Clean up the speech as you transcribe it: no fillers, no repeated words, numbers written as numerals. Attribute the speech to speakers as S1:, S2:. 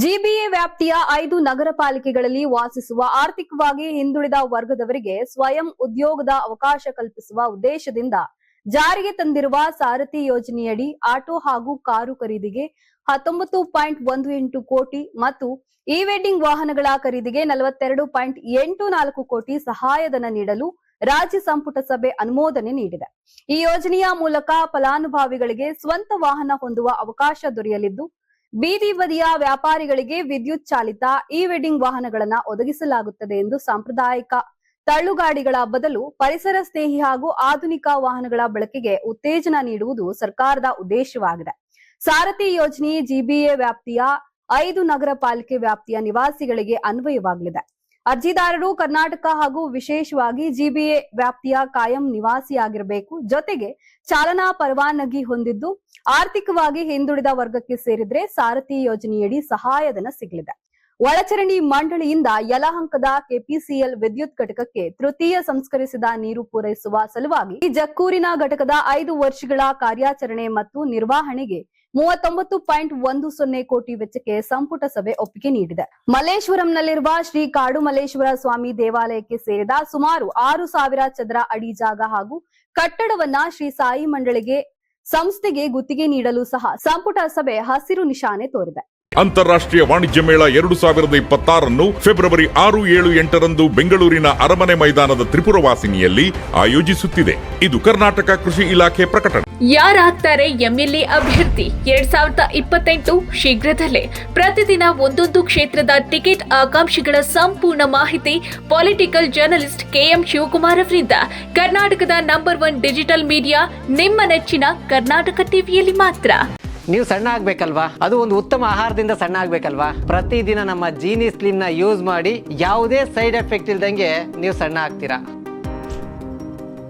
S1: GBA ವ್ಯಾಪ್ತಿಯ 5 ನಗರ ಪಾಲಿಕೆಗಳಲ್ಲಿ ವಾಸಿಸುವ ಆರ್ಥಿಕವಾಗಿ ಹಿಂದುಳಿದ ವರ್ಗದವರಿಗೆ ಸ್ವಯಂ ಉದ್ಯೋಗದ ಅವಕಾಶ ಕಲ್ಪಿಸುವ ಉದ್ದೇಶದಿಂದ ಜಾರಿಗೆ ತಂದಿರುವ ಸಾರಥಿ ಯೋಜನೆಯಡಿ ಆಟೋ ಹಾಗೂ ಕಾರು ಖರೀದಿಗೆ 19.18 ಕೋಟಿ ಮತ್ತು ಇ-ವೆಂಡಿಂಗ್ ವಾಹನಗಳ ಖರೀದಿಗೆ 42.84 ಕೋಟಿ ಸಹಾಯಧನ ನೀಡಲು ರಾಜ್ಯ ಸಂಪುಟ ಸಭೆ ಅನುಮೋದನೆ ನೀಡಿದೆ. ಈ ಯೋಜನೆಯ ಮೂಲಕ ಫಲಾನುಭವಿಗಳಿಗೆ ಸ್ವಂತ ವಾಹನ ಹೊಂದುವ ಅವಕಾಶ ದೊರೆಯಲಿದ್ದು, ಬೀದಿ ಬದಿಯ ವ್ಯಾಪಾರಿಗಳಿಗೆ ವಿದ್ಯುತ್ ಚಾಲಿತ ಇ-ವೆಂಡಿಂಗ್ ವಾಹನಗಳನ್ನು ಒದಗಿಸಲಾಗುತ್ತದೆ ಎಂದು ಸಾಂಪ್ರದಾಯಿಕ ತಳ್ಳುಗಾಡಿಗಳ ಬದಲು ಪರಿಸರ ಸ್ನೇಹಿ ಹಾಗೂ ಆಧುನಿಕ ವಾಹನಗಳ ಬಳಕೆಗೆ ಉತ್ತೇಜನ ನೀಡುವುದು ಸರ್ಕಾರದ ಉದ್ದೇಶವಾಗಿದೆ. ಸಾರಥಿ ಯೋಜನೆ ಜಿಬಿಎ ವ್ಯಾಪ್ತಿಯ 5 ನಗರ ಪಾಲಿಕೆ ವ್ಯಾಪ್ತಿಯ ನಿವಾಸಿಗಳಿಗೆ ಅನ್ವಯವಾಗಲಿದೆ. ಅರ್ಜಿದಾರರು ಕರ್ನಾಟಕ ಹಾಗೂ ವಿಶೇಷವಾಗಿ ಜಿಬಿಎ ವ್ಯಾಪ್ತಿಯ ಕಾಯಂ ನಿವಾಸಿಯಾಗಿರಬೇಕು. ಜೊತೆಗೆ ಚಾಲನಾ ಪರವಾನಗಿ ಹೊಂದಿದ್ದು ಆರ್ಥಿಕವಾಗಿ ಹಿಂದುಳಿದ ವರ್ಗಕ್ಕೆ ಸೇರಿದ್ರೆ ಸಾರಥಿ ಯೋಜನೆಯಡಿ ಸಹಾಯಧನ ಸಿಗಲಿದೆ. ಒಳಚರಂಡಿ ಮಂಡಳಿಯಿಂದ ಯಲಹಂಕದ ಕೆಪಿಸಿಎಲ್ ವಿದ್ಯುತ್ ಘಟಕಕ್ಕೆ ತೃತೀಯ ಸಂಸ್ಕರಿಸಿದ ನೀರು ಪೂರೈಸುವ ಸಲುವಾಗಿ ಜಕ್ಕೂರಿನ ಘಟಕದ 5 ವರ್ಷಗಳ ಕಾರ್ಯಾಚರಣೆ ಮತ್ತು ನಿರ್ವಹಣೆಗೆ 39.10 ಕೋಟಿ ವೆಚ್ಚಕ್ಕೆ ಸಂಪುಟ ಸಭೆ ಒಪ್ಪಿಗೆ ನೀಡಿದೆ. ಮಲ್ಲೇಶ್ವರಂನಲ್ಲಿರುವ ಶ್ರೀ ಕಾಡುಮಲ್ಲೇಶ್ವರ ಸ್ವಾಮಿ ದೇವಾಲಯಕ್ಕೆ ಸೇರಿದ ಸುಮಾರು 6,000 ಚದರ ಅಡಿ ಜಾಗ ಹಾಗೂ ಕಟ್ಟಡವನ್ನ ಶ್ರೀ ಸಾಯಿ ಮಂಡಳಿಗೆ ಸಂಸ್ಥೆಗೆ ಗುತ್ತಿಗೆ ನೀಡಲು ಸಹ ಸಂಪುಟ ಸಭೆ ಹಸಿರು ನಿಶಾನೆ ತೋರಿದೆ.
S2: ಅಂತಾರಾಷ್ಟ್ರೀಯ ವಾಣಿಜ್ಯ ಮೇಳ 2026 ಫೆಬ್ರವರಿ 6, 7, 8ರಂದು ಬೆಂಗಳೂರಿನ ಅರಮನೆ ಮೈದಾನದ ತ್ರಿಪುರವಾಸಿನಿಯಲ್ಲಿ ಆಯೋಜಿಸುತ್ತಿದೆ. ಇದು ಕರ್ನಾಟಕ ಕೃಷಿ ಇಲಾಖೆ ಪ್ರಕಟಣೆ.
S3: ಯಾರಾಗ್ತಾರೆ ಎಂಎಲ್ಎ ಅಭ್ಯರ್ಥಿ 2028 ಶೀಘ್ರದಲ್ಲೇ. ಪ್ರತಿದಿನ ಒಂದೊಂದು ಕ್ಷೇತ್ರದ ಟಿಕೆಟ್ ಆಕಾಂಕ್ಷಿಗಳ ಸಂಪೂರ್ಣ ಮಾಹಿತಿ ಪೊಲಿಟಿಕಲ್ ಜರ್ನಲಿಸ್ಟ್ ಕೆಎಂ ಶಿವಕುಮಾರ್ ಅವರಿಂದ. ಕರ್ನಾಟಕದ ನಂಬರ್ 1 ಡಿಜಿಟಲ್ ಮೀಡಿಯಾ ನಿಮ್ಮ ನೆಚ್ಚಿನ ಕರ್ನಾಟಕ ಟಿವಿಯಲ್ಲಿ ಮಾತ್ರ.
S4: ನೀವು ಸಣ್ಣ ಆಗ್ಬೇಕಲ್ವಾ? ಅದು ಒಂದು ಉತ್ತಮ ಆಹಾರದಿಂದ ಸಣ್ಣ ಆಗ್ಬೇಕಲ್ವಾ? ಪ್ರತಿದಿನ ನಮ್ಮ ಜೀನಿ ಸ್ಲಿಮ್ ನ ಯೂಸ್ ಮಾಡಿ ಯಾವುದೇ ಸೈಡ್ ಎಫೆಕ್ಟ್ ಇಲ್ದಂಗೆ ನೀವು ಸಣ್ಣ ಆಗ್ತೀರಾ.